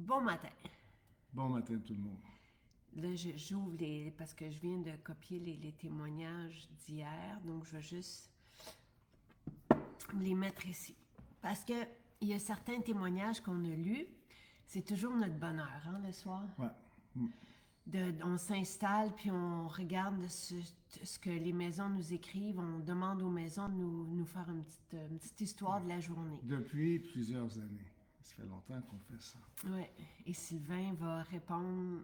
Bon matin. Bon matin tout le monde. Là, j'ouvre parce que je viens de copier les témoignages d'hier, donc je vais juste les mettre ici. Parce que il y a certains témoignages qu'on a lus, c'est toujours notre bonheur, hein, le soir. Ouais. Mm. On s'installe, puis on regarde ce que les maisons nous écrivent, on demande aux maisons de nous faire une petite histoire de la journée. Depuis plusieurs années. Ça fait longtemps qu'on fait ça. Oui, et Sylvain va répondre,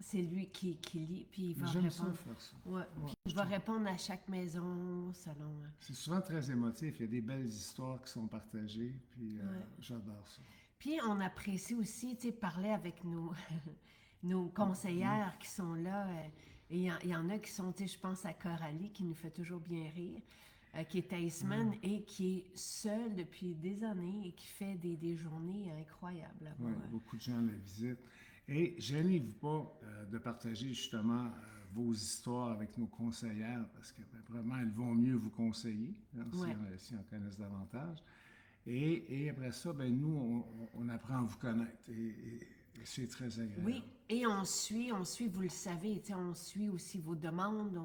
c'est lui qui lit, puis il va J'aime ça répondre. faire ça. Ouais, puis il va répondre à chaque maison selon. C'est souvent très émotif. Il y a des belles histoires qui sont partagées. Puis j'adore ça. Puis on apprécie aussi, tu sais, parler avec nos conseillères qui sont là. Et il y en a qui sont, tu sais, je pense à Coralie qui nous fait toujours bien rire, qui est à Eastman et qui est seule depuis des années et qui fait des journées incroyables là-bas. Oui, beaucoup de gens la visitent. Et gênez-vous pas de partager justement vos histoires avec nos conseillères parce que vraiment, elles vont mieux vous conseiller hein, si on connaissent davantage. Et après ça, ben, nous, on apprend à vous connaître et c'est très agréable. Oui, et on suit, vous le savez, on suit aussi vos demandes,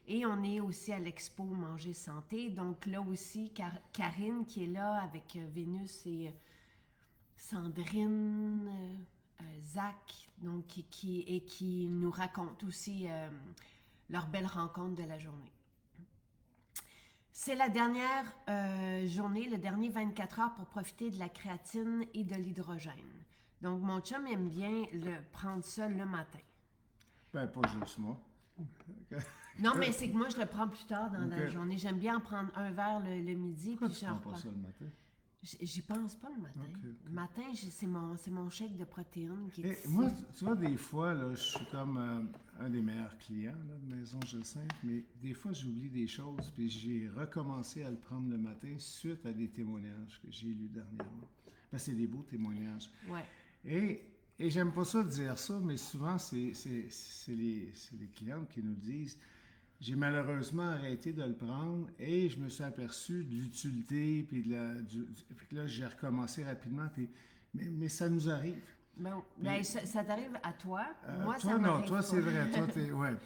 et on est aussi à l'Expo Manger Santé. Donc là aussi, Karine qui est là avec Vénus et Sandrine, Zach, donc qui nous raconte aussi leur belle rencontre de la journée. C'est la dernière journée, le dernier 24 heures pour profiter de la créatine et de l'hydrogène. Donc, mon chum aime bien prendre ça le matin. Ben, pas juste moi. Non, mais c'est que moi, je le prends plus tard dans la journée. J'aime bien en prendre un verre le midi, Pourquoi puis tu j'en prends pas reprends. ça le matin? J'y pense pas le matin. Le matin, c'est mon shake de protéines qui est ici. Moi, tu vois, des fois, là, je suis comme un des meilleurs clients là, de Maison Jacinthe, mais des fois, j'oublie des choses, puis j'ai recommencé à le prendre le matin suite à des témoignages que j'ai lus dernièrement. Parce que c'est des beaux témoignages. Ouais. Et j'aime pas ça de dire ça, mais souvent, c'est les clientes qui nous disent j'ai malheureusement arrêté de le prendre et je me suis aperçu de l'utilité, puis puis là, j'ai recommencé rapidement, mais ça nous arrive. Bon, Puis, ben, ça t'arrive à toi. Moi, toi, ça non, m'arrive toi, pas. c'est vrai, toi, ouais.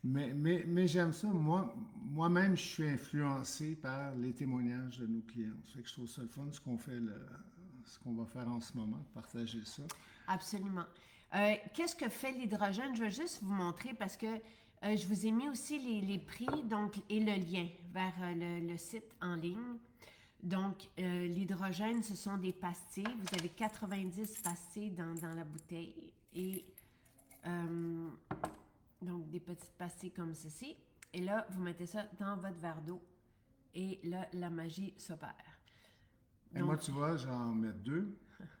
Mais j'aime ça. Moi-même, je suis influencé par les témoignages de nos clients. Ça fait que je trouve ça le fun, ce qu'on va faire en ce moment, partager ça. Absolument. Qu'est-ce que fait l'hydrogène? Je vais juste vous montrer parce que je vous ai mis aussi les prix donc, et le lien vers le site en ligne. Donc, l'hydrogène, ce sont des pastilles. Vous avez 90 pastilles dans la bouteille. Et donc, des petites pastilles comme ceci. Et là, vous mettez ça dans votre verre d'eau. Et là, la magie s'opère. Et moi, tu vois, j'en mets deux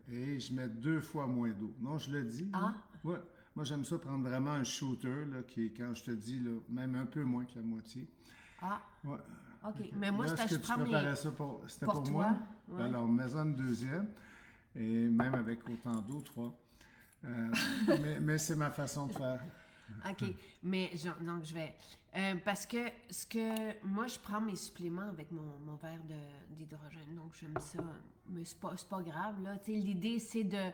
et je mets 2 fois moins d'eau. Non, je le dis. Ah! Ouais. Moi, j'aime ça prendre vraiment un shooter, là, qui est, quand je te dis, là, même un peu moins que la moitié. Ah! Ouais. OK. Mais moi, Là, est-ce que je tu prends préparais ça pour... C'était pour toi. moi? Ouais. Alors, mets-en une deuxième. Et même avec autant d'eau, 3. Mais c'est ma façon de faire. OK. Mais donc, je vais. Parce que moi, je prends mes suppléments avec mon verre d'hydrogène. Donc, j'aime ça. Mais c'est pas grave, là. Tu sais, l'idée, c'est de.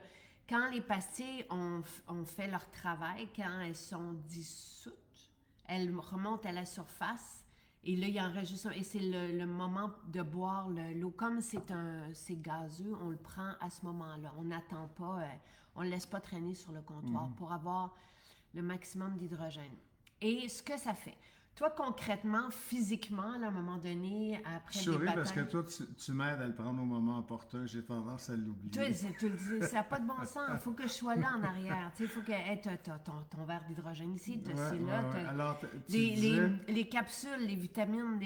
Quand les pastilles ont fait leur travail, quand elles sont dissoutes, elles remontent à la surface. Et là, il en reste juste un. Et c'est le moment de boire l'eau. Comme c'est gazeux, on le prend à ce moment-là. On n'attend pas, on ne le laisse pas traîner sur le comptoir pour avoir le maximum d'hydrogène. Et ce que ça fait. Toi, concrètement, physiquement, là, à un moment donné, après Je des souris batailles... parce que toi, tu m'aides à le prendre au moment opportun. J'ai tendance à l'oublier. Tu le dis, ça n'a pas de bon sens. Il faut que je sois là en arrière. Il faut que tu as ton verre d'hydrogène ici, tu as là. Ouais. Alors, tu Les, disais... les capsules, les vitamines,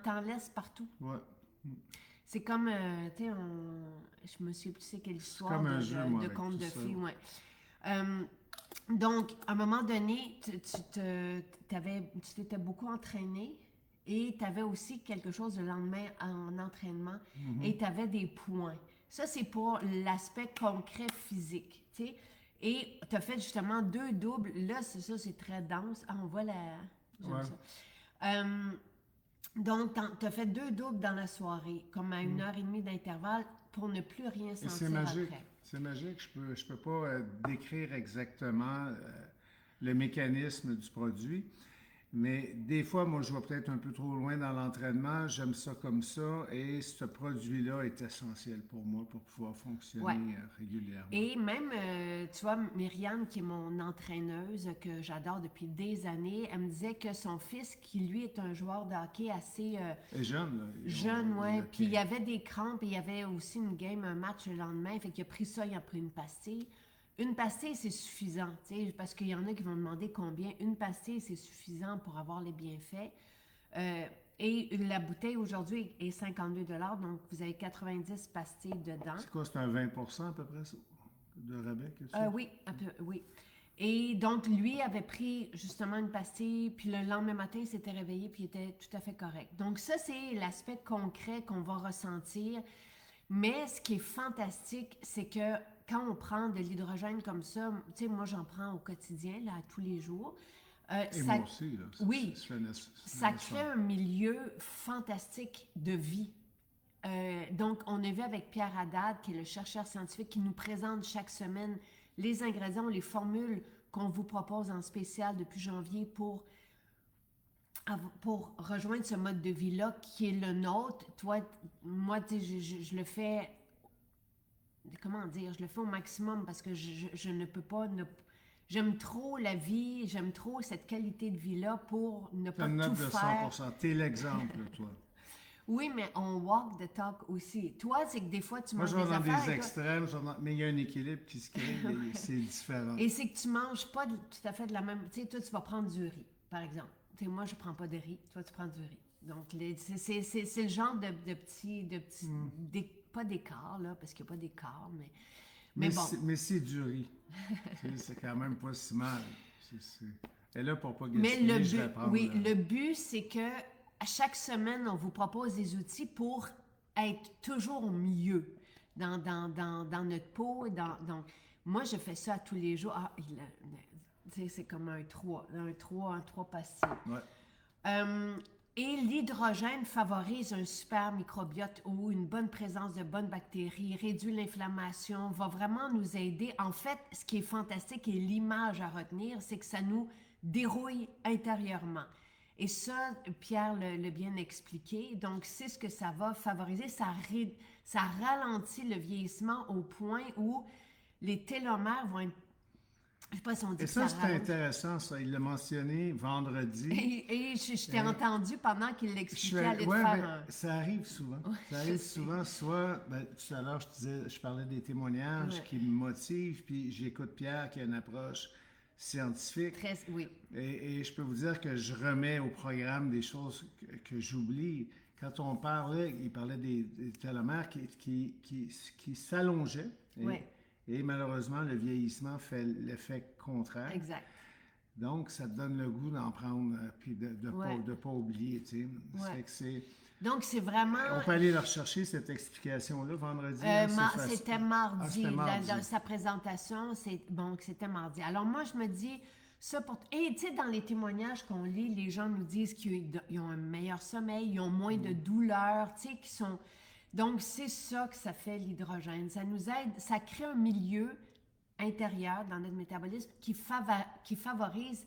t'en laisses partout. Ouais. C'est comme, tu sais, je me souviens plus c'est quelle histoire comme un jeu, moi, de avec conte tout de ça. fées. Ouais. Donc, à un moment donné, tu t'étais beaucoup entraîné et tu avais aussi quelque chose le lendemain en entraînement et tu avais des points. Ça, c'est pour l'aspect concret physique, tu sais. Et tu as fait justement 2 doubles. Là, c'est ça, c'est très dense. Ah, on voit la... J'aime Ouais. ça. Donc, tu as fait 2 doubles dans la soirée, comme à 1h30 d'intervalle, pour ne plus rien Et c'est sentir magique. après. C'est magique. Je peux pas décrire exactement le mécanisme du produit. Mais des fois, moi, je vais peut-être un peu trop loin dans l'entraînement. J'aime ça comme ça. Et ce produit-là est essentiel pour moi pour pouvoir Ouais. fonctionner régulièrement. Et même, tu vois, Myriam, qui est mon entraîneuse, que j'adore depuis des années, elle me disait que son fils, qui lui est un joueur de hockey assez Et jeune, là. jeune, ouais, puis il y avait des crampes et il y avait aussi une game, un match le lendemain, fait qu'il a pris ça, il a pris une pastille. Une pastille, c'est suffisant, tu sais, parce qu'il y en a qui vont demander combien. Une pastille, c'est suffisant pour avoir les bienfaits. Euh, et la bouteille aujourd'hui est 52 $, donc vous avez 90 pastilles dedans. C'est quoi, c'est un 20% à peu près, ça, de rabais que tu as? Oui, oui. Et donc, lui avait pris justement une pastille, puis le lendemain matin, il s'était réveillé, puis il était tout à fait correct. Donc, ça, c'est l'aspect concret qu'on va ressentir. Mais ce qui est fantastique, c'est que quand on prend de l'hydrogène comme ça, tu sais, moi, j'en prends au quotidien, là, tous les jours. Et moi aussi, là. Oui, ça ça. crée un milieu fantastique de vie. Donc, on est vu avec Pierre Haddad, qui est le chercheur scientifique, qui nous présente chaque semaine les ingrédients, les formules qu'on vous propose en spécial depuis janvier pour rejoindre ce mode de vie-là qui est le nôtre. Toi, moi, je le fais, comment dire, je le fais au maximum parce que je ne peux pas j'aime trop la vie, j'aime trop cette qualité de vie-là pour ne pas une tout note de faire. 100%. T'es l'exemple, toi. Oui, mais on walk the talk aussi. Toi, c'est que des fois, tu Moi, manges je vais des dans affaires. des extrêmes, mais il y a un équilibre qui se crée, c'est différent. Et c'est que tu manges pas tout à fait de la même. Tu sais, toi, tu vas prendre du riz, par exemple. Tu sais, moi, je prends pas de riz. Toi, tu prends du riz. Donc, c'est le genre de petits, pas d'écart, là, parce qu'il n'y a pas d'écart, mais bon. Mais c'est du riz. C'est quand même pas si mal. Et là, pour pas Mais gaspiller, je vais prendre... oui, le but, c'est que à chaque semaine, on vous propose des outils pour être toujours mieux dans notre peau. Donc, moi, je fais ça tous les jours. Ah, c'est comme un 3 pastilles. Ouais. Et l'hydrogène favorise un super microbiote ou une bonne présence de bonnes bactéries, réduit l'inflammation, va vraiment nous aider. En fait, ce qui est fantastique et l'image à retenir, c'est que ça nous dérouille intérieurement. Et ça, Pierre l'a bien expliqué. Donc, c'est ce que ça va favoriser. Ça ralentit le vieillissement au point où les télomères vont être... Je sais pas si on dit Et ça, c'est intéressant, ça. Il l'a mentionné vendredi. Et je t'ai entendu pendant qu'il l'expliquait, aller faire ça arrive souvent. Ça arrive souvent. Soit, tout à l'heure, je parlais des témoignages qui me motivent, puis j'écoute Pierre qui a une approche scientifique. Oui. Et je peux vous dire que je remets au programme des choses que j'oublie. Quand on parlait, il parlait des télomères qui s'allongeaient. Et malheureusement, le vieillissement fait l'effet contraire. Exact. Donc, ça te donne le goût d'en prendre puis de ne pas oublier, tu sais. Donc, c'est vraiment... On peut aller le rechercher, cette explication-là, vendredi. C'était mardi. Mardi. Dans sa présentation, c'était mardi. Alors, moi, je me dis, ça pour... Et, tu sais, dans les témoignages qu'on lit, les gens nous disent qu'ils ont un meilleur sommeil, ils ont moins de douleurs, tu sais, qui sont... Donc, c'est ça que ça fait l'hydrogène. Ça nous aide, ça crée un milieu intérieur dans notre métabolisme qui favorise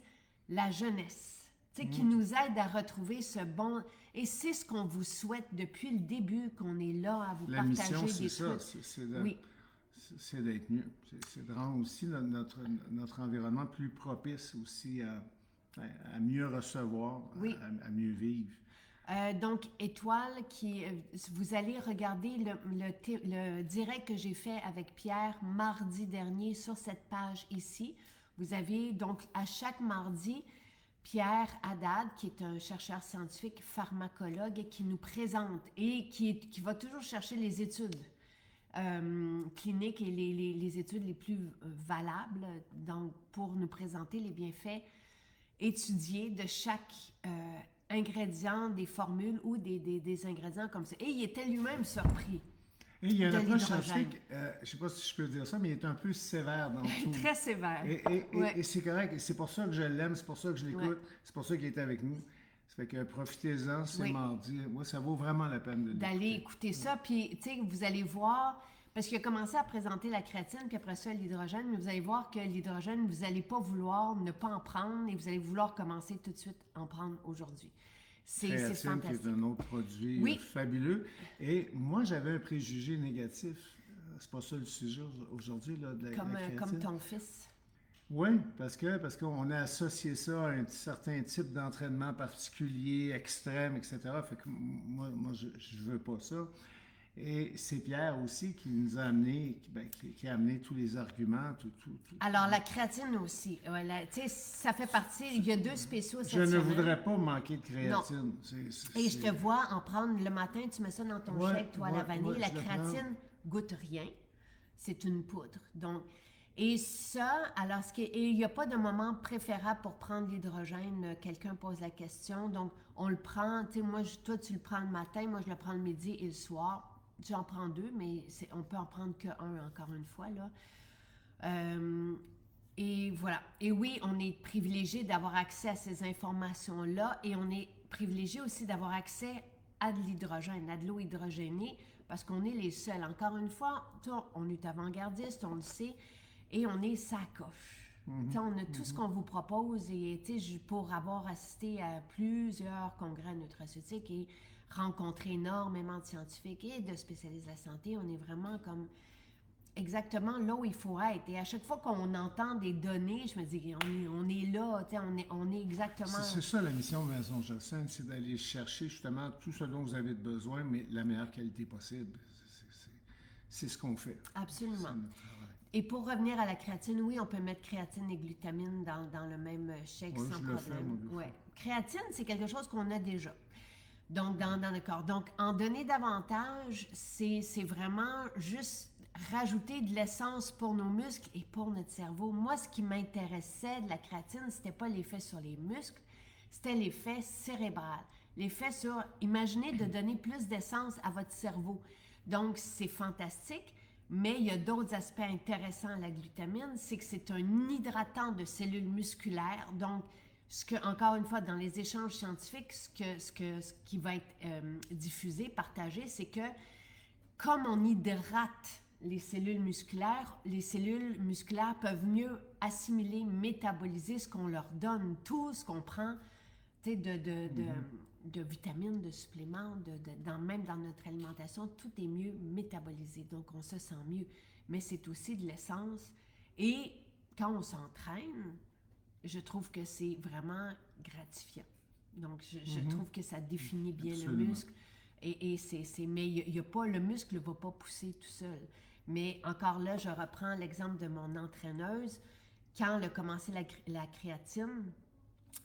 la jeunesse, tu sais, qui nous aide à retrouver ce bon... Et c'est ce qu'on vous souhaite depuis le début, qu'on est là à vous partager des trucs. C'est d'être mieux. C'est de rendre aussi notre environnement plus propice aussi à mieux recevoir, à mieux vivre. Donc, Étoile, vous allez regarder le direct que j'ai fait avec Pierre mardi dernier sur cette page ici. Vous avez donc à chaque mardi Pierre Haddad, qui est un chercheur scientifique pharmacologue qui nous présente et qui va toujours chercher les études cliniques et les études les plus valables donc, pour nous présenter les bienfaits étudiés de chaque ingrédients, des formules ou des ingrédients comme ça. Et il était lui-même surpris. Et il y a une approche scientifique, je ne sais pas si je peux dire ça, mais il est un peu sévère dans tout. Très sévère. Et c'est correct. Et c'est pour ça que je l'aime, c'est pour ça que je l'écoute, c'est pour ça qu'il est avec nous. Ça fait que profitez-en, c'est mardi. Moi, ça vaut vraiment la peine d'aller écouter ça. Puis, tu sais, vous allez voir, Parce qu'il a commencé à présenter la créatine, puis après ça, l'hydrogène, mais vous allez voir que l'hydrogène, vous n'allez pas vouloir ne pas en prendre et vous allez vouloir commencer tout de suite à en prendre aujourd'hui. C'est Créatine, qui fantastique. est un autre produit Oui. fabuleux. Et moi, j'avais un préjugé négatif. C'est pas ça le sujet aujourd'hui, là, de la créatine. Comme ton fils. Oui, parce qu'on a associé ça à un certain type d'entraînement particulier, extrême, etc. Fait que moi je veux pas ça. Et c'est Pierre aussi qui nous a amené, qui a amené tous les arguments, tout. Alors, la créatine aussi. Tu sais, ça fait partie. Il y a 2 spéciaux cette Je ne semaine. voudrais pas manquer de créatine. Et je te vois en prendre le matin, tu mets ça dans ton shake, toi, à la vanille. Ouais, La je le créatine goûte rien. C'est une poudre. Donc, et ça, alors, et il n'y a pas de moment préférable pour prendre l'hydrogène. Quelqu'un pose la question. Donc, on le prend. Tu sais, toi, tu le prends le matin. Moi, je le prends le midi et le soir. J'en prends 2, mais on peut en prendre qu'un, encore une fois, là. Et voilà. Et oui, on est privilégié d'avoir accès à ces informations-là et on est privilégié aussi d'avoir accès à de l'hydrogène, à de l'eau hydrogénée, parce qu'on est les seuls. Encore une fois, on est avant-gardiste, on le sait, et on est sacoche. On a tout ce qu'on vous propose et pour avoir assisté à plusieurs congrès nutraceutiques et rencontré énormément de scientifiques et de spécialistes de la santé, on est vraiment comme exactement là où il faut être. Et à chaque fois qu'on entend des données, je me dis, on est là, on est exactement... C'est ça la mission de Maison Jacinthe, c'est d'aller chercher justement tout ce dont vous avez besoin, mais la meilleure qualité possible. C'est ce qu'on fait. Absolument. Et pour revenir à la créatine, oui, on peut mettre créatine et glutamine dans le même shake sans problème. Ouais. Créatine, c'est quelque chose qu'on a déjà. Donc, dans le corps. Donc, en donner davantage, c'est vraiment juste rajouter de l'essence pour nos muscles et pour notre cerveau. Moi, ce qui m'intéressait de la créatine, c'était pas l'effet sur les muscles, c'était l'effet cérébral. L'effet sur, imaginez de donner plus d'essence à votre cerveau. Donc, c'est fantastique, mais il y a d'autres aspects intéressants à la glutamine, c'est que c'est un hydratant de cellules musculaires. Donc, encore une fois, dans les échanges scientifiques, ce qui va être diffusé, partagé, c'est que comme on hydrate les cellules musculaires peuvent mieux assimiler, métaboliser ce qu'on leur donne, tout ce qu'on prend de vitamines, de suppléments, même dans notre alimentation, tout est mieux métabolisé, donc on se sent mieux. Mais c'est aussi de l'essence. Et quand on s'entraîne, je trouve que c'est vraiment gratifiant. Donc, je trouve que ça définit bien Absolument. le muscle. Mais il y a pas, le muscle ne va pas pousser tout seul. Mais encore là, je reprends l'exemple de mon entraîneuse. Quand elle a commencé la créatine,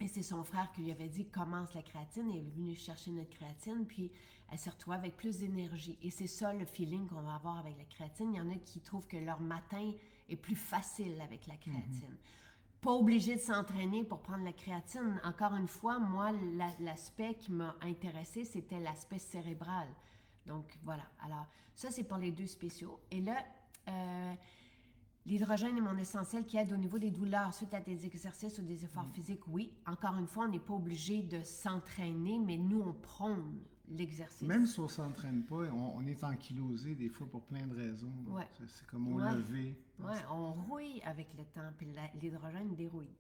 et c'est son frère qui lui avait dit « commence la créatine », elle est venue chercher notre créatine, puis elle s'est retrouvée avec plus d'énergie. Et c'est ça le feeling qu'on va avoir avec la créatine. Il y en a qui trouvent que leur matin est plus facile avec la créatine. Pas obligé de s'entraîner pour prendre la créatine. Encore une fois, moi, l'aspect qui m'a intéressé, c'était l'aspect cérébral. Donc, voilà. Alors, ça, c'est pour les 2 spéciaux. Et là, l'hydrogène est mon essentiel qui aide au niveau des douleurs suite à des exercices ou des efforts physiques. Oui, encore une fois, on n'est pas obligé de s'entraîner, mais nous, on prône l'exercice. Même si on ne s'entraîne pas, on est ankylosé des fois pour plein de raisons. Ouais. C'est comme au lever. Oui, on rouille avec le temps, puis l'hydrogène dérouille.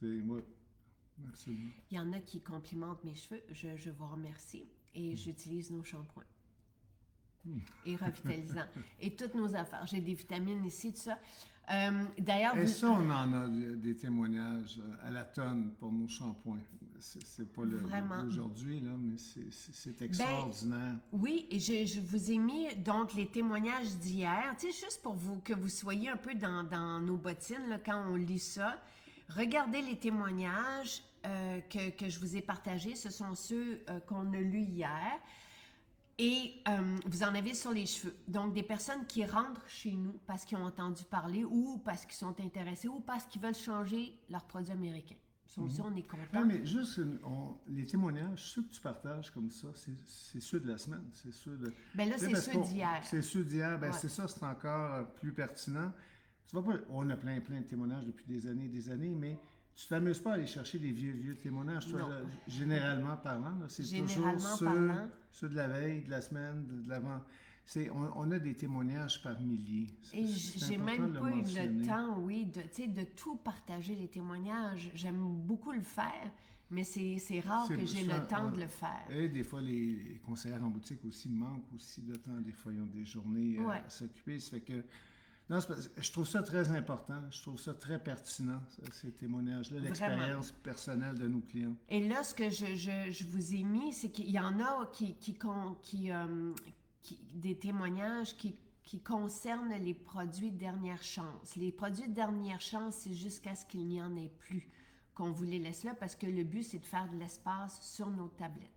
C'est moi. Absolument. Il y en a qui complimentent mes cheveux. Je vous remercie. Et j'utilise nos shampoings. Et revitalisants. Et toutes nos affaires. J'ai des vitamines ici, tout ça. D'ailleurs... Et ça, on en a des témoignages à la tonne pour nos shampoings. C'est pas aujourd'hui, là, mais c'est extraordinaire. Oui, et je vous ai mis donc les témoignages d'hier. Tu sais, juste pour que vous soyez un peu dans nos bottines, là, quand on lit ça. Regardez les témoignages que je vous ai partagés. Ce sont ceux qu'on a lus hier. Et vous en avez sur les cheveux. Donc, des personnes qui rentrent chez nous parce qu'ils ont entendu parler ou parce qu'ils sont intéressés ou parce qu'ils veulent changer leurs produits américains. Ça, on est content. Non, mais juste, les témoignages, ceux que tu partages comme ça, c'est ceux de la semaine. C'est ceux de... Bien là, c'est ceux d'hier. C'est ceux d'hier. Bien, c'est ça, c'est encore plus pertinent. Tu vois pas, on a plein de témoignages depuis des années, mais tu ne t'amuses pas à aller chercher des vieux témoignages. Toi, là, généralement parlant, c'est toujours ceux de la veille, de la semaine, de l'avant. On a des témoignages par milliers. Et C'est j'ai important même de le pas eu le mentionner. temps, oui, de tout partager les témoignages. J'aime beaucoup le faire, mais c'est rare que j'ai le temps de le faire. Et des fois, les conseillères en boutique aussi manquent aussi de temps. Des fois, ils ont des journées Ouais, à s'occuper. Ça fait que, non, je trouve ça très important. Je trouve ça très pertinent, ces témoignages-là, vraiment. l'expérience personnelle de nos clients. Et là, ce que je vous ai mis, c'est qu'il y en a des témoignages qui concernent les produits de dernière chance. Les produits de dernière chance, c'est jusqu'à ce qu'il n'y en ait plus qu'on vous les laisse là, parce que le but, c'est de faire de l'espace sur nos tablettes.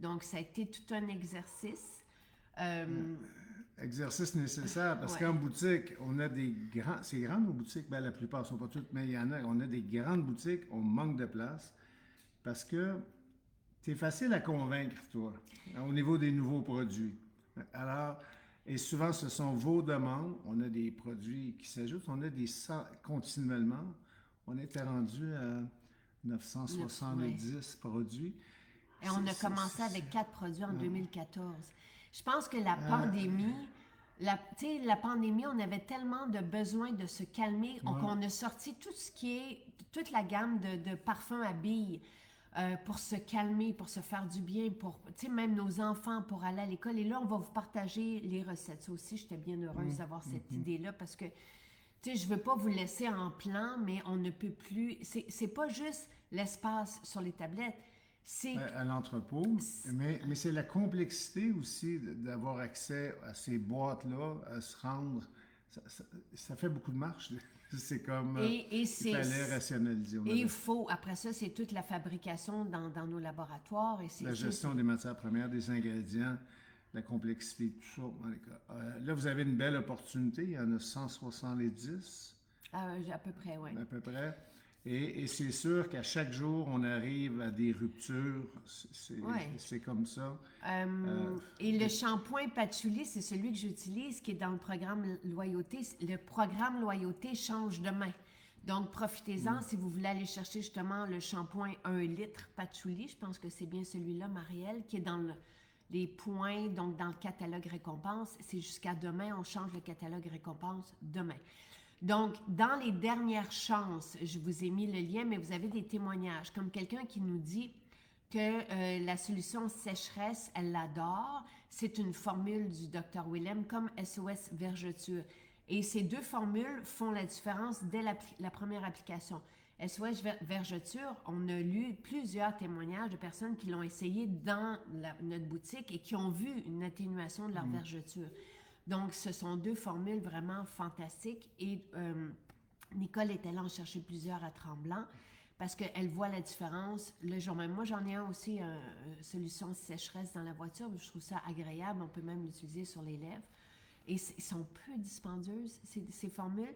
Donc, ça a été tout un exercice. Exercice nécessaire parce Ouais, qu'en boutique, on a des grands. C'est grand nos boutiques, ben, la plupart ne sont pas toutes, mais il y en a. On a des grandes boutiques, on manque de place parce que tu es facile à convaincre, toi, au niveau des nouveaux produits. Alors, et souvent, ce sont vos demandes. On a des produits qui s'ajoutent. On a des continuellement. On était rendu à ouais. 970 produits. Et on a commencé avec 4 produits en 2014. Je pense que la pandémie, la pandémie, on avait tellement de besoin de se calmer ouais. qu'on a sorti tout ce qui est, toute la gamme de parfums à billes pour se calmer, pour se faire du bien, pour, même nos enfants, pour aller à l'école. Et là, on va vous partager les recettes. Ça aussi, j'étais bien heureuse d'avoir cette idée-là parce que, je veux pas vous laisser en plan, mais on ne peut plus. C'est pas juste l'espace sur les tablettes. C'est À l'entrepôt, mais c'est la complexité aussi d'avoir accès à ces boîtes-là, à se rendre. Ça fait beaucoup de marche. C'est comme et il fallait rationaliser. et il faut, après ça, c'est toute la fabrication dans nos laboratoires. Et La gestion des matières premières, des ingrédients, la complexité, tout ça. Là, vous avez une belle opportunité. Il y en a 170 à peu près, oui. à peu près. Et c'est sûr qu'à chaque jour, on arrive à des ruptures. Ouais. C'est comme ça. Et le shampoing patchouli, c'est celui que j'utilise, qui est dans le programme loyauté. Le programme loyauté change demain. Donc, profitez-en si vous voulez aller chercher justement le shampoing 1 litre patchouli. Je pense que c'est bien celui-là, Marielle, qui est dans les points, donc dans le catalogue récompense. C'est jusqu'à demain. On change le catalogue récompense demain. Donc, dans les dernières chances, je vous ai mis le lien, mais vous avez des témoignages, comme quelqu'un qui nous dit que la solution sécheresse, elle l'adore. C'est une formule du Dr. Willem comme SOS Vergeture. Et ces deux formules font la différence dès la première application. SOS Vergeture, on a lu plusieurs témoignages de personnes qui l'ont essayé dans notre boutique et qui ont vu une atténuation de leur vergeture. Donc, ce sont deux formules vraiment fantastiques et Nicole est allée en chercher plusieurs à Tremblant parce qu'elle voit la différence le jour même. Moi, j'en ai un aussi, solution sécheresse dans la voiture. Je trouve ça agréable. On peut même l'utiliser sur les lèvres. Et ils sont peu dispendieuses, ces formules.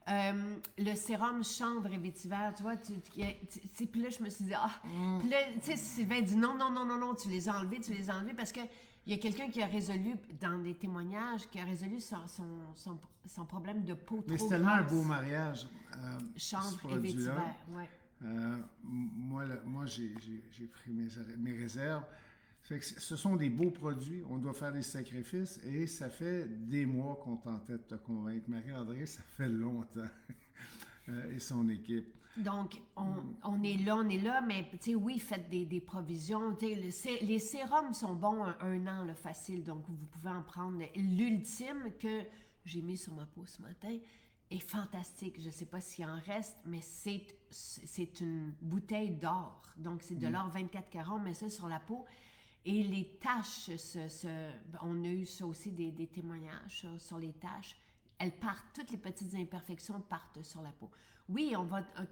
Le sérum chanvre et vétiver, tu vois, puis là, je me suis dit, puis là, tu sais, Sylvain dit non, tu les as enlevés parce que il y a quelqu'un qui a résolu, dans des témoignages, qui a résolu son problème de peau trop grasse. Mais c'est tellement un beau mariage. Chanvre et vétiver, ouais. Moi, j'ai pris mes réserves. Fait que ce sont des beaux produits, on doit faire des sacrifices et ça fait des mois qu'on tentait de te convaincre. Marie-André, ça fait longtemps. Et son équipe. Donc, on est là, mais tu sais, oui, faites des provisions. Les sérums sont bons un an, là, facile, donc vous pouvez en prendre. L'ultime que j'ai mis sur ma peau ce matin est fantastique. Je ne sais pas s'il en reste, mais c'est une bouteille d'or. Donc, c'est de l'or 24 carats, on met ça sur la peau. Et les taches, on a eu ça aussi, des témoignages sur les taches. Elles partent, toutes les petites imperfections partent sur la peau. Oui,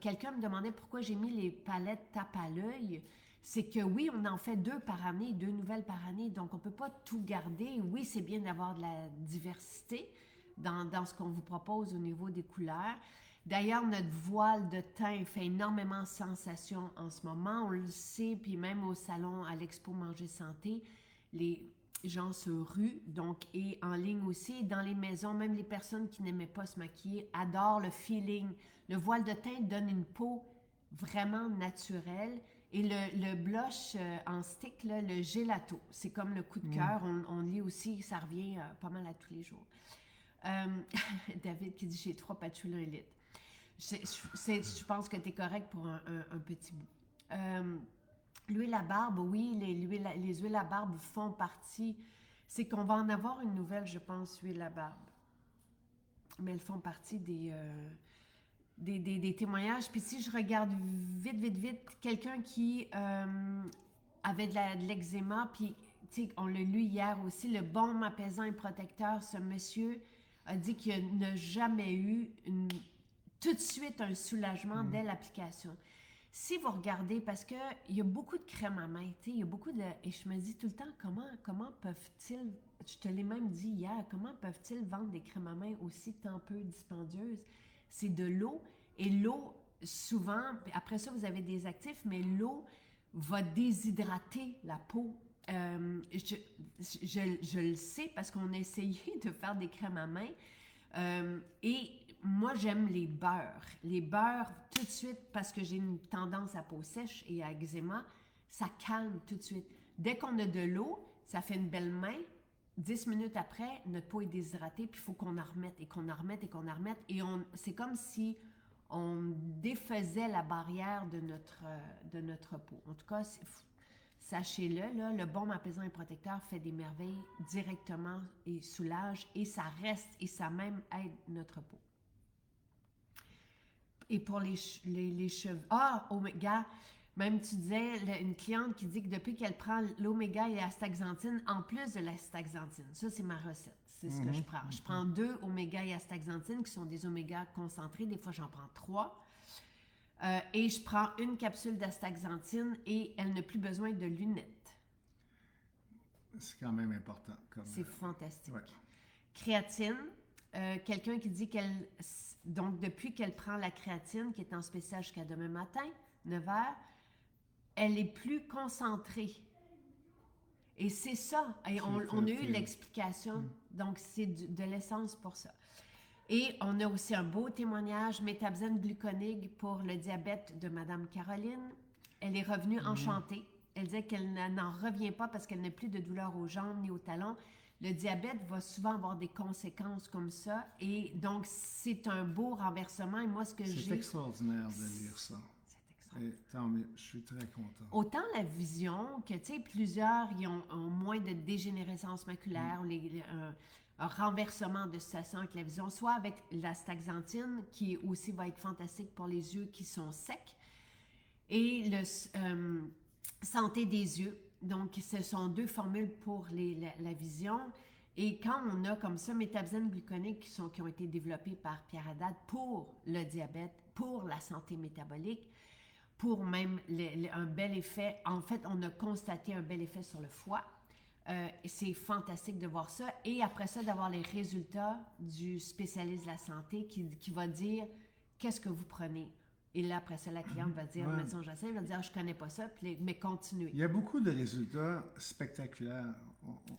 quelqu'un me demandait pourquoi j'ai mis les palettes tape à l'œil. C'est que oui, on en fait 2 par année, 2 nouvelles par année, donc on ne peut pas tout garder. Oui, c'est bien d'avoir de la diversité dans ce qu'on vous propose au niveau des couleurs. D'ailleurs, notre voile de teint fait énormément sensation en ce moment. On le sait, puis même au salon, à l'Expo Manger Santé, les gens se ruent, donc, et en ligne aussi, dans les maisons, même les personnes qui n'aimaient pas se maquiller adorent le feeling. Le voile de teint donne une peau vraiment naturelle Et le blush en stick, là, le gelato, c'est comme le coup de cœur. On lit aussi, ça revient pas mal à tous les jours. David qui dit j'ai 3 patchouli 1 litre. Je pense que tu es correct pour un petit bout. L'huile à barbe, oui, les huiles à barbe font partie. C'est qu'on va en avoir une nouvelle, je pense, huile à barbe. Mais elles font partie des témoignages. Puis si je regarde vite, quelqu'un qui avait de l'eczéma, puis on l'a lu hier aussi, le baume apaisant et protecteur, ce monsieur a dit qu'il n'a jamais eu tout de suite un soulagement dès l'application. Si vous regardez, parce qu'il y a beaucoup de crème à main, il y a beaucoup de... Et je me dis tout le temps, comment peuvent-ils... Je te l'ai même dit hier, comment peuvent-ils vendre des crèmes à main aussi tant peu dispendieuses? C'est de l'eau, et l'eau, souvent, après ça, vous avez des actifs, mais l'eau va déshydrater la peau. Je le sais parce qu'on a essayé de faire des crèmes à main, et moi, j'aime les beurres. Les beurres, tout de suite, parce que j'ai une tendance à peau sèche et à eczéma, ça calme tout de suite. Dès qu'on a de l'eau, ça fait une belle main. 10 minutes après, notre peau est déshydratée, puis il faut qu'on en remette, et qu'on en remette, et qu'on en remette. Et c'est comme si on défaisait la barrière de notre peau. En tout cas, sachez-le, là, le baume apaisant et protecteur fait des merveilles directement et soulage, et ça reste, et ça même aide notre peau. Et pour les cheveux... Ah, oméga! Même tu disais, une cliente qui dit que depuis qu'elle prend l'oméga et l'astaxanthine, en plus de l'astaxanthine, ça c'est ma recette, c'est ce que je prends. Je prends 2 oméga et astaxanthine qui sont des oméga concentrés, des fois j'en prends 3. Et je prends une capsule d'astaxanthine et elle n'a plus besoin de lunettes. C'est quand même important. C'est fantastique. Ouais. Créatine, quelqu'un qui dit qu'elle... Donc, depuis qu'elle prend la créatine, qui est en spécial jusqu'à demain matin, 9h, elle est plus concentrée. Et c'est ça. Et on a eu l'explication. Donc, c'est de l'essence pour ça. Et on a aussi un beau témoignage, métabzène gluconique pour le diabète de Madame Caroline. Elle est revenue enchantée. Elle disait qu'elle n'en revient pas parce qu'elle n'a plus de douleur aux jambes ni aux talons. Le diabète va souvent avoir des conséquences comme ça. Et donc, c'est un beau renversement. Et moi, ce que j'ai... C'est extraordinaire de lire ça. Et tant mieux, je suis très content. Autant la vision que, tu sais, plusieurs ils ont moins de dégénérescence maculaire, un renversement de situation avec la vision, soit avec l'astaxanthine, qui aussi va être fantastique pour les yeux qui sont secs, et le santé des yeux. Donc, ce sont 2 formules pour la vision. Et quand on a comme ça métabzène gluconique qui ont été développés par Pierre Haddad pour le diabète, pour la santé métabolique, pour même un bel effet. En fait, on a constaté un bel effet sur le foie. C'est fantastique de voir ça. Et après ça, d'avoir les résultats du spécialiste de la santé qui va dire qu'est-ce que vous prenez. Et là, après ça, la cliente va dire, le médecin Jacinthe va dire, je connais pas ça, mais continuez. Il y a beaucoup de résultats spectaculaires.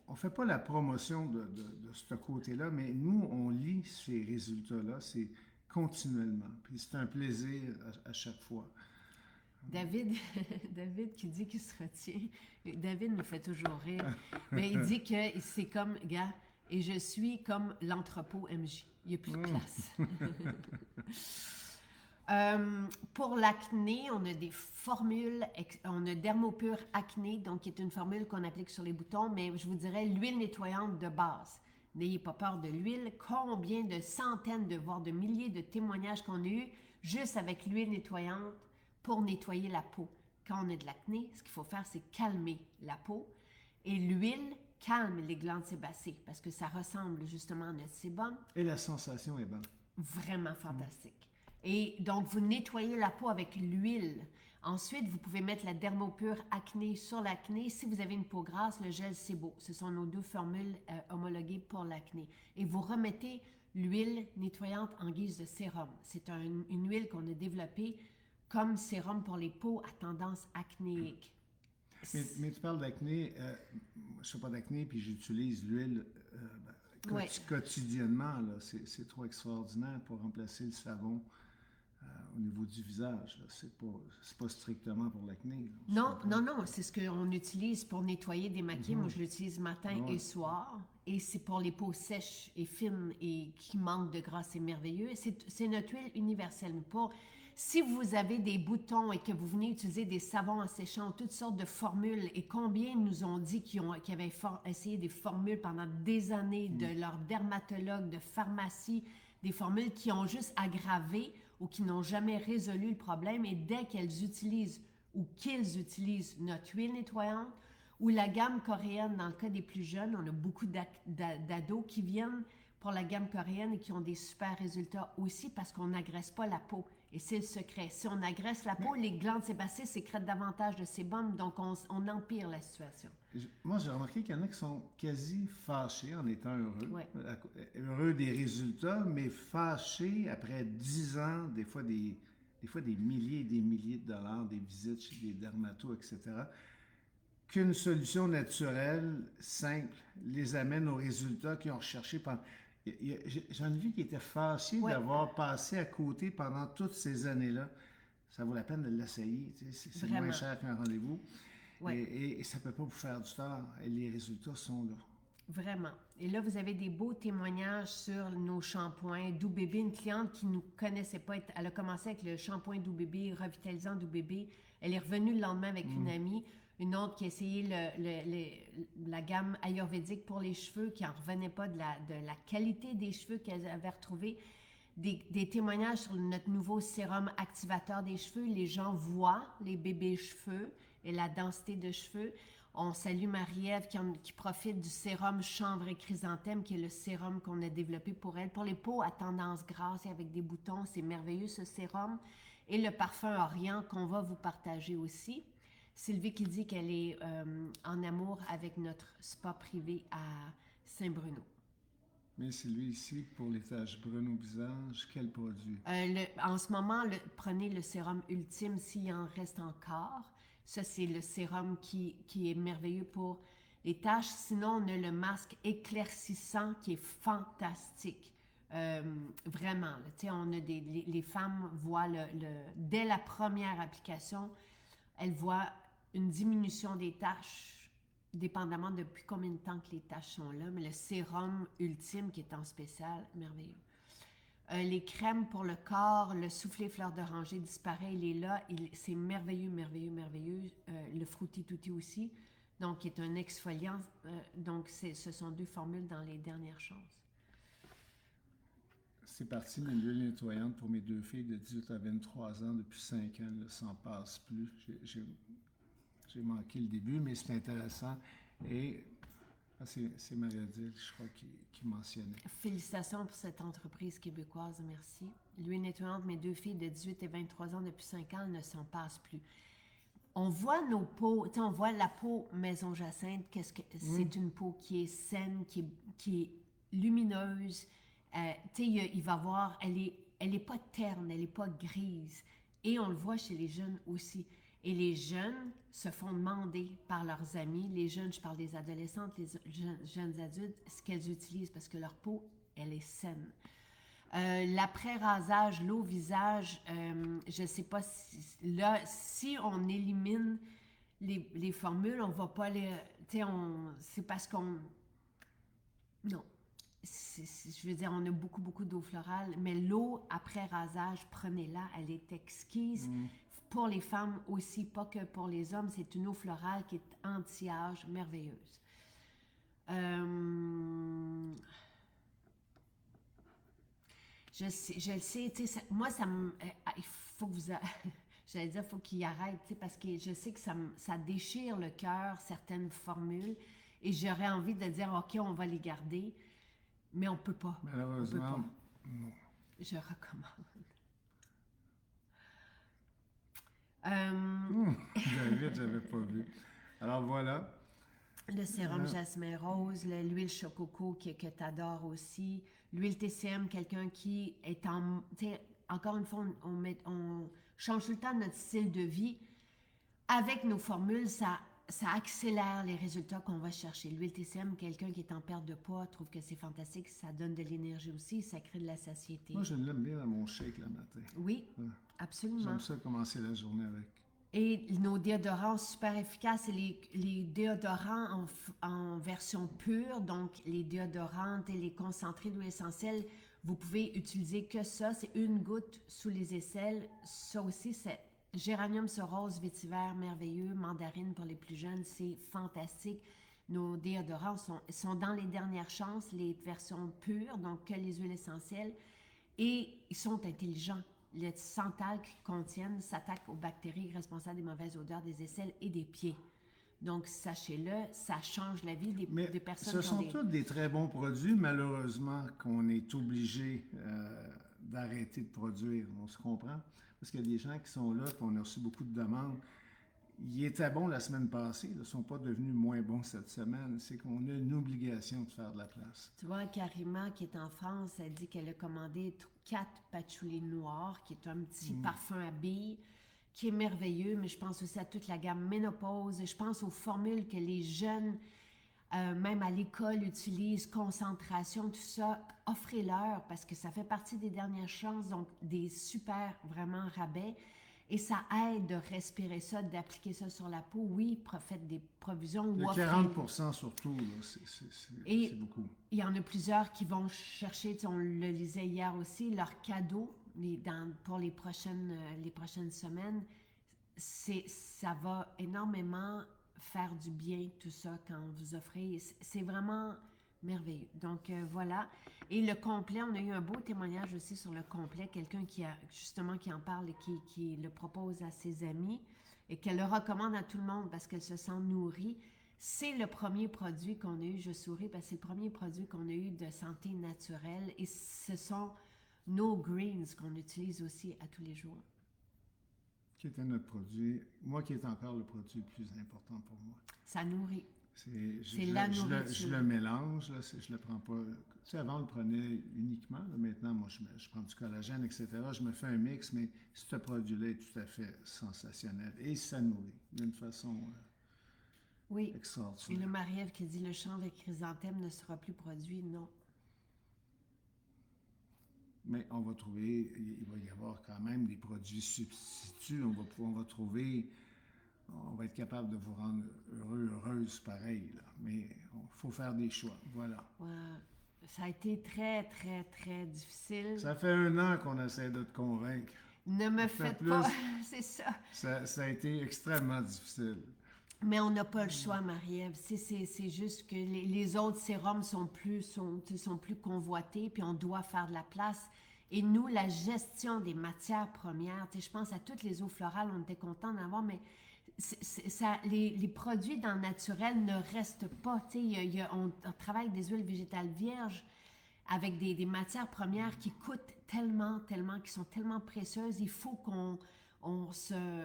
On ne fait pas la promotion de ce côté-là, mais nous, on lit ces résultats-là, c'est continuellement. Puis c'est un plaisir à chaque fois. David qui dit qu'il se retient. David me fait toujours rire. Mais il dit que c'est comme, gars, et je suis comme l'entrepôt MJ. Il n'y a plus de place. Pour l'acné, on a des formules. On a Dermopure Acné, donc qui est une formule qu'on applique sur les boutons, mais je vous dirais l'huile nettoyante de base. N'ayez pas peur de l'huile. Combien de centaines, voire de milliers de témoignages qu'on a eu juste avec l'huile nettoyante pour nettoyer la peau. Quand on a de l'acné, ce qu'il faut faire, c'est calmer la peau. Et l'huile calme les glandes sébacées parce que ça ressemble justement à notre sébum. Et la sensation est bonne. Vraiment fantastique. Et donc, vous nettoyez la peau avec l'huile. Ensuite, vous pouvez mettre la Dermopure Acné sur l'acné. Si vous avez une peau grasse, le gel Sebo. Ce sont nos 2 formules homologuées pour l'acné. Et vous remettez l'huile nettoyante en guise de sérum. C'est une huile qu'on a développée comme sérum pour les peaux à tendance acnéique. Mais tu parles d'acné, je ne fais pas d'acné, puis j'utilise l'huile quotidiennement. Là. C'est trop extraordinaire pour remplacer le savon au niveau du visage. C'est pas strictement pour l'acné. Non, non, non, c'est ce qu'on utilise pour nettoyer, démaquiller. Moi, je l'utilise matin et soir. Et c'est pour les peaux sèches et fines et qui manquent de gras, c'est merveilleux. C'est notre huile universelle. Si vous avez des boutons et que vous venez utiliser des savons asséchants, toutes sortes de formules, et combien nous ont dit qu'ils avaient essayé des formules pendant des années de leur dermatologue, de pharmacie, des formules qui ont juste aggravé ou qui n'ont jamais résolu le problème, et dès qu'elles utilisent ou qu'ils utilisent notre huile nettoyante ou la gamme coréenne, dans le cas des plus jeunes, on a beaucoup d'ados qui viennent pour la gamme coréenne et qui ont des super résultats aussi parce qu'on n'agresse pas la peau. Et c'est le secret. Si on agresse la peau, les glandes sébacées sécrètent davantage de sébum, donc on empire la situation. Moi, j'ai remarqué qu'il y en a qui sont quasi fâchés en étant heureux. Ouais. Heureux des résultats, mais fâchés après 10 ans, des fois des milliers et des milliers de dollars, des visites chez des dermatos, etc., qu'une solution naturelle, simple, les amène aux résultats qu'ils ont recherchés pendant... J'en ai vu qui étaient fâchés d'avoir passé à côté pendant toutes ces années-là. Ça vaut la peine de l'essayer. C'est moins cher qu'un rendez-vous. Ouais. Et ça ne peut pas vous faire du tort. Et les résultats sont là. Vraiment. Et là, vous avez des beaux témoignages sur nos shampoings. Doux Bébé, une cliente qui ne nous connaissait pas, elle a commencé avec le shampoing Doux Bébé, revitalisant Doux Bébé. Elle est revenue le lendemain avec une amie. Une autre qui a essayé la gamme ayurvédique pour les cheveux, qui n'en revenait pas de la qualité des cheveux qu'elle avait retrouvés. Des témoignages sur notre nouveau sérum activateur des cheveux. Les gens voient les bébés cheveux et la densité de cheveux. On salue Marie-Ève qui profite du sérum chanvre et chrysanthème, qui est le sérum qu'on a développé pour elle. Pour les peaux à tendance grasse et avec des boutons, c'est merveilleux ce sérum. Et le parfum Orient qu'on va vous partager aussi. Sylvie qui dit qu'elle est en amour avec notre spa privé à Saint-Bruno. Mais Sylvie, ici, pour les taches brunes au visage, quel produit? En ce moment, prenez le sérum ultime s'il en reste encore. Ça, c'est le sérum qui est merveilleux pour les taches. Sinon, on a le masque éclaircissant qui est fantastique. Vraiment. On a les femmes voient dès la première application, elles voient une diminution des taches, dépendamment depuis combien de temps que les taches sont là, mais le sérum ultime qui est en spécial, merveilleux. Les crèmes pour le corps, le soufflé fleur d'oranger disparaît, il est là, c'est merveilleux, merveilleux, merveilleux. Le Fruity Tutti aussi, donc qui est un exfoliant, donc ce sont deux formules dans les dernières choses. C'est parti, mais l'huile nettoyante pour mes deux filles de 18 à 23 ans, depuis 5 ans, ne s'en passe plus. J'ai manqué le début, mais c'est intéressant. Et c'est Marie-Odile, je crois, qui mentionnait. Félicitations pour cette entreprise québécoise, merci. L'huile nettoyante, mes deux filles de 18 et 23 ans, depuis 5 ans, elles ne s'en passent plus. On voit nos peaux, on voit la peau Maison Jacinthe, c'est une peau qui est saine, qui est lumineuse. Il va voir, elle est pas terne, elle est pas grise. Et on le voit chez les jeunes aussi. Et les jeunes se font demander par leurs amis, les jeunes, je parle des adolescentes, les jeunes adultes, ce qu'elles utilisent parce que leur peau, elle est saine. L'après-rasage, l'eau visage, je ne sais pas si on élimine les formules, on ne va pas les... c'est parce qu'on... Non. Je veux dire, on a beaucoup, beaucoup d'eau florale, mais l'eau après rasage, prenez-la, elle est exquise. Pour les femmes aussi, pas que pour les hommes, c'est une eau florale qui est anti-âge, merveilleuse. Je le sais, moi, ça me... il faut que vous... J'allais dire, il faut qu'il arrête, parce que je sais que ça déchire le cœur, certaines formules, et j'aurais envie de dire, OK, on va les garder, mais on ne peut pas. Malheureusement, non. Je recommande. David, j'avais pas vu. Alors voilà. Le sérum jasmin rose, l'huile chococo que tu adores aussi, l'huile TCM, quelqu'un qui est en... Encore une fois, on change tout le temps notre style de vie. Avec nos formules, ça ça accélère les résultats qu'on va chercher. L'huile TCM, quelqu'un qui est en perte de poids trouve que c'est fantastique, ça donne de l'énergie aussi, ça crée de la satiété. Moi, je l'aime bien dans mon shake le matin. Oui, Ouais. absolument. J'aime ça commencer la journée avec. Et nos déodorants super efficaces, c'est les déodorants en version pure, donc les déodorants et les concentrés d'huile essentielle, vous pouvez utiliser que ça, c'est une goutte sous les aisselles. Ça aussi, c'est géranium ce rose vétiver merveilleux, mandarine pour les plus jeunes, c'est fantastique. Nos déodorants sont dans les dernières chances, les versions pures, donc que les huiles essentielles, et ils sont intelligents. Le santal qu'ils contiennent s'attaque aux bactéries responsables des mauvaises odeurs des aisselles et des pieds. Donc, sachez-le, ça change la vie des personnes ce sont tous des très bons produits, malheureusement, qu'on est obligé d'arrêter de produire. On se comprend? Parce qu'il y a des gens qui sont là, puis on a reçu beaucoup de demandes. Ils étaient bons la semaine passée, ils ne sont pas devenus moins bons cette semaine. C'est qu'on a une obligation de faire de la place. Tu vois, Karima, qui est en France, elle dit qu'elle a commandé 4 patchouli noirs, qui est un petit parfum à billes, qui est merveilleux, mais je pense aussi à toute la gamme ménopause. Je pense aux formules que les jeunes, même à l'école, utilisent, concentration, tout ça. Offrez-leur, parce que ça fait partie des dernières chances, donc des super, vraiment, rabais. Et ça aide de respirer ça, d'appliquer ça sur la peau. Oui, faites des provisions. Le 40% surtout, c'est beaucoup. Il y en a plusieurs qui vont chercher, on le lisait hier aussi, leurs cadeaux pour les prochaines semaines. Ça va énormément faire du bien, tout ça, quand vous offrez. C'est vraiment merveilleux. Donc, voilà. Et le complet, on a eu un beau témoignage aussi sur le complet. Quelqu'un qui en parle et qui le propose à ses amis et qu'elle le recommande à tout le monde parce qu'elle se sent nourrie. C'est le premier produit qu'on a eu, je souris, parce que c'est le premier produit qu'on a eu de santé naturelle et ce sont nos greens qu'on utilise aussi à tous les jours. Qui était notre produit, moi qui est encore le produit le plus important pour moi. Ça nourrit. C'est la nourriture. Je le mélange, là, je le prends pas. Tu sais, avant, on le prenait uniquement. Là, maintenant, moi, je prends du collagène, etc. Je me fais un mix, mais ce produit-là est tout à fait sensationnel. Et ça nourrit d'une façon extraordinaire. Et le Marie-Ève qui dit le champ de chrysanthème ne sera plus produit, non. Mais on va trouver, il va y avoir quand même des produits substituts. On va trouver, on va être capable de vous rendre heureux, heureuse pareil. Là. Mais il faut faire des choix. Voilà. Ouais. Ça a été très, très, très difficile. Ça fait 1 an qu'on essaie de te convaincre. Ne me faites pas, c'est ça. Ça a été extrêmement difficile. Mais on n'a pas le choix, Marie-Ève. C'est juste que les autres sérums sont plus convoités, puis on doit faire de la place. Et nous, la gestion des matières premières, je pense à toutes les eaux florales, on était contents d'avoir, mais les produits dans le naturel ne restent pas. On travaille avec des huiles végétales vierges, avec des matières premières qui coûtent tellement, qui sont tellement précieuses. Il faut qu'on se...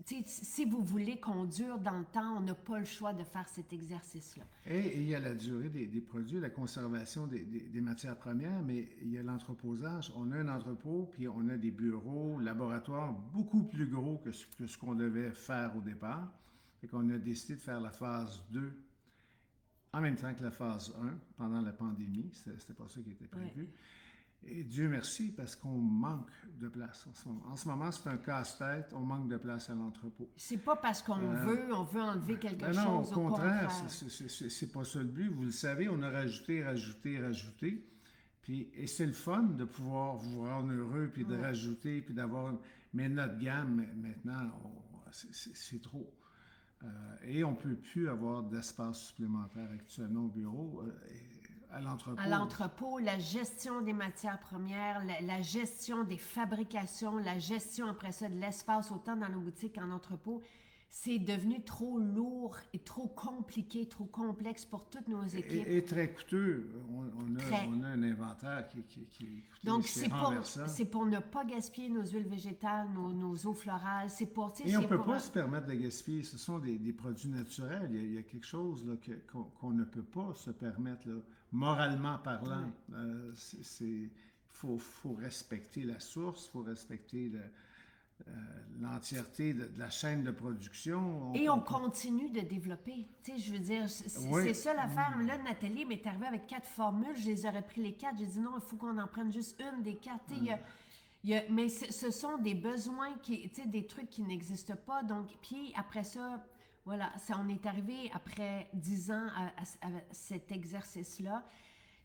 si vous voulez qu'on dure dans le temps, on n'a pas le choix de faire cet exercice-là. Et il y a la durée des produits, la conservation des matières premières, mais il y a l'entreposage. On a un entrepôt, puis on a des bureaux, laboratoires beaucoup plus gros que ce qu'on devait faire au départ. Et qu'on a décidé de faire la phase 2 en même temps que la phase 1 pendant la pandémie. C'était pas ça qui était prévu. Ouais. Et Dieu merci, parce qu'on manque de place en ce moment. En ce moment, c'est un casse-tête, on manque de place à l'entrepôt. C'est pas parce qu'on veut enlever quelque chose. Non, au contraire, c'est pas ça le but. Vous le savez, on a rajouté. Puis, et c'est le fun de pouvoir vous rendre heureux, puis de rajouter, puis d'avoir... Mais notre gamme, maintenant, c'est trop. Et on ne peut plus avoir d'espace supplémentaire actuellement au bureau. À l'entrepôt, la gestion des matières premières, la gestion des fabrications, la gestion après ça de l'espace, autant dans nos boutiques qu'en entrepôt, c'est devenu trop lourd et trop compliqué, trop complexe pour toutes nos équipes. Et très coûteux. On a un inventaire qui est coûteux. Donc, c'est pour ne pas gaspiller nos huiles végétales, nos eaux florales. C'est pour... Et on ne peut pas se permettre de gaspiller. Ce sont des produits naturels. Il y a quelque chose là, qu'on ne peut pas se permettre, là, moralement parlant. Il faut respecter la source, il faut respecter l'entièreté de la chaîne de production. Et on continue de développer. Tu sais, je veux dire, Oui. c'est ça l'affaire. Là, Nathalie m'est arrivée avec 4 formules. Je les aurais pris les 4. J'ai dit non, il faut qu'on en prenne juste une des 4. Tu sais, mais ce sont des besoins qui, tu sais, des trucs qui n'existent pas. Donc, puis après ça, voilà, on est arrivé après 10 ans à cet exercice-là.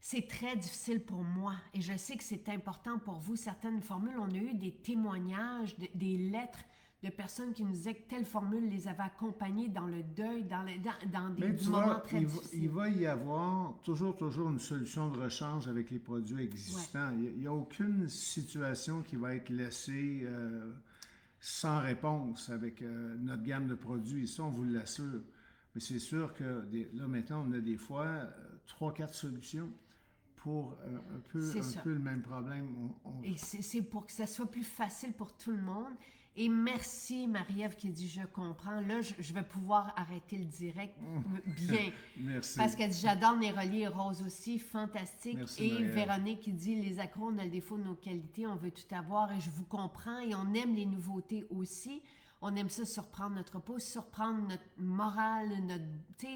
C'est très difficile pour moi et je sais que c'est important pour vous. Certaines formules, on a eu des témoignages, des lettres de personnes qui nous disaient que telle formule les avait accompagnées dans le deuil, dans des moments très difficiles. Il va y avoir toujours une solution de rechange avec les produits existants. Ouais. Il n'y a aucune situation qui va être laissée sans réponse avec notre gamme de produits. Et ça, on vous l'assure. Mais c'est sûr que là, maintenant, on a des fois 3-4 solutions pour un peu le même problème. Et c'est pour que ça soit plus facile pour tout le monde. Et merci Marie-Ève qui dit je comprends. Là, je vais pouvoir arrêter le direct bien. Merci. Parce qu'elle dit j'adore Néroli et Rose aussi, fantastique. Merci, et Véronique qui dit les accros, on a le défaut de nos qualités, on veut tout avoir et je vous comprends. Et on aime les nouveautés aussi. On aime ça surprendre notre peau, surprendre notre morale,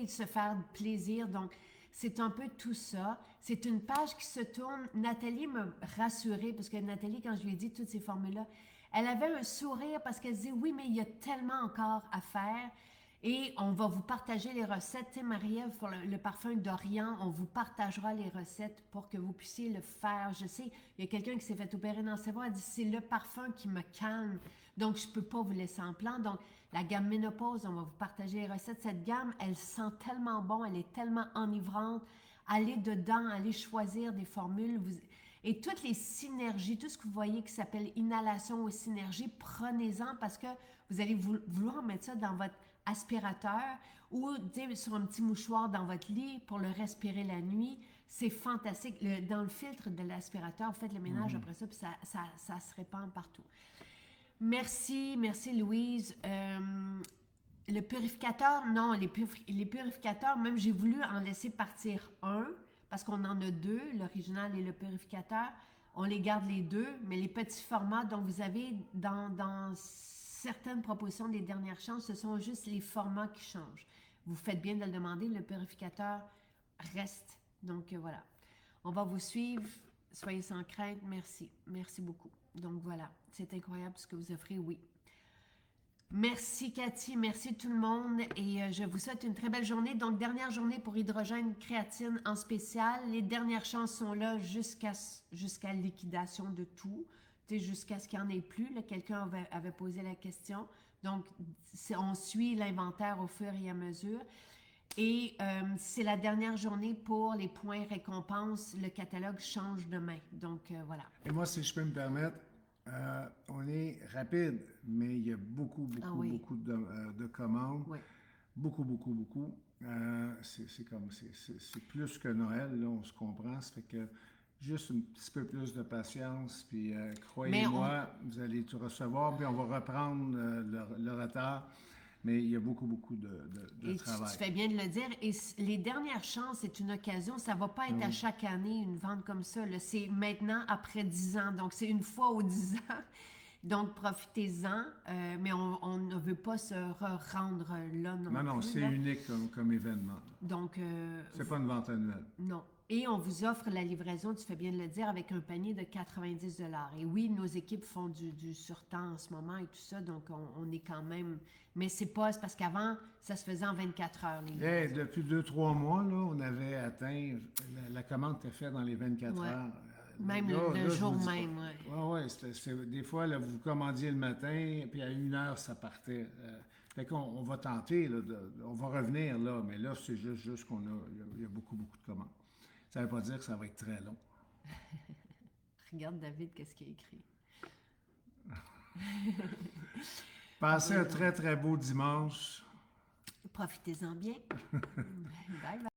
se faire plaisir. Donc, c'est un peu tout ça. C'est une page qui se tourne. Nathalie m'a rassurée, parce que Nathalie, quand je lui ai dit toutes ces formules-là, elle avait un sourire parce qu'elle disait, oui, mais il y a tellement encore à faire. Et on va vous partager les recettes. Tu sais, Marie-Ève, pour le parfum d'Orient, on vous partagera les recettes pour que vous puissiez le faire. Je sais, il y a quelqu'un qui s'est fait opérer dans ses bras. Elle dit, c'est le parfum qui me calme. Donc, je ne peux pas vous laisser en plan. Donc, la gamme ménopause, on va vous partager les recettes. Cette gamme, elle sent tellement bon, elle est tellement enivrante. Allez dedans, allez choisir des formules. Et toutes les synergies, tout ce que vous voyez qui s'appelle inhalation ou synergie, prenez-en parce que vous allez vouloir mettre ça dans votre aspirateur ou sur un petit mouchoir dans votre lit pour le respirer la nuit. C'est fantastique. Dans le filtre de l'aspirateur, vous faites le ménage après ça, puis ça se répand partout. Merci Louise. Le purificateur, non, les purificateurs, même j'ai voulu en laisser partir un, parce qu'on en a 2, l'original et le purificateur. On les garde les 2, mais les petits formats, donc vous avez dans certaines propositions des dernières chances, ce sont juste les formats qui changent. Vous faites bien de le demander, le purificateur reste. Donc voilà. On va vous suivre. Soyez sans crainte. Merci. Merci beaucoup. Donc voilà. C'est incroyable ce que vous offrez, oui. Merci Cathy, merci tout le monde et je vous souhaite une très belle journée. Donc, dernière journée pour hydrogène créatine en spécial. Les dernières chances sont là jusqu'à liquidation de tout, jusqu'à ce qu'il n'y en ait plus. Quelqu'un avait posé la question. Donc, on suit l'inventaire au fur et à mesure. Et c'est la dernière journée pour les points récompenses. Le catalogue change demain. Donc, voilà. Et moi, si je peux me permettre, on est rapide, mais il y a beaucoup de commandes. Oui. Beaucoup. C'est plus que Noël, là, on se comprend. Ça fait que juste un petit peu plus de patience, puis croyez-moi, vous allez tout recevoir, puis on va reprendre le retard. Mais il y a beaucoup de travail. Tu fais bien de le dire. Et les dernières chances, c'est une occasion. Ça ne va pas être à chaque année une vente comme ça. C'est maintenant, après 10 ans. Donc, c'est une fois aux 10 ans. Donc, profitez-en. Mais on ne veut pas se rendre là non plus. Non, c'est unique comme événement. Donc... c'est pas une vente annuelle. Non. Et on vous offre la livraison, tu fais bien de le dire, avec un panier de 90 $. Et oui, nos équipes font du surtemps en ce moment et tout ça, donc on est quand même... Mais c'est parce qu'avant, ça se faisait en 24 heures. Depuis 2-3 mois, là, on avait atteint... La commande était faite dans les 24 heures. Même le jour même, oui. Oui, des fois, là, vous commandiez le matin, puis à 1 heure, ça partait. Fait qu'on va tenter, là, on va revenir là, mais là, c'est juste qu'on il y a beaucoup de commandes. Ça ne veut pas dire que ça va être très long. Regarde David, qu'est-ce qu'il a écrit. Passez un très, très beau dimanche. Profitez-en bien. Bye bye.